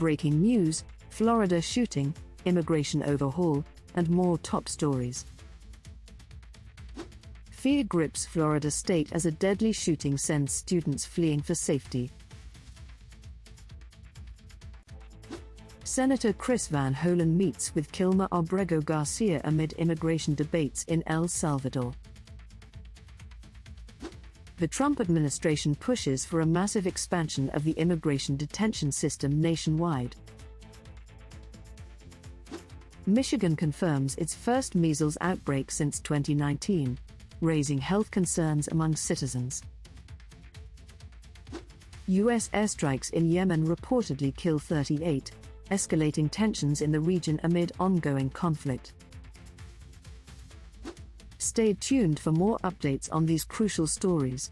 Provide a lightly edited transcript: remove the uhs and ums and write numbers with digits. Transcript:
breaking news, Florida shooting, immigration overhaul, and more top stories. Fear grips Florida state as a deadly shooting sends students fleeing for safety. Senator Chris Van Hollen meets with Kilmer Obrego Garcia amid immigration debates in El Salvador. The Trump administration pushes for a massive expansion of the immigration detention system nationwide. Michigan confirms its first measles outbreak since 2019, raising health concerns among citizens. U.S. airstrikes in Yemen reportedly kill 38, escalating tensions in the region amid ongoing conflict. Stay tuned for more updates on these crucial stories.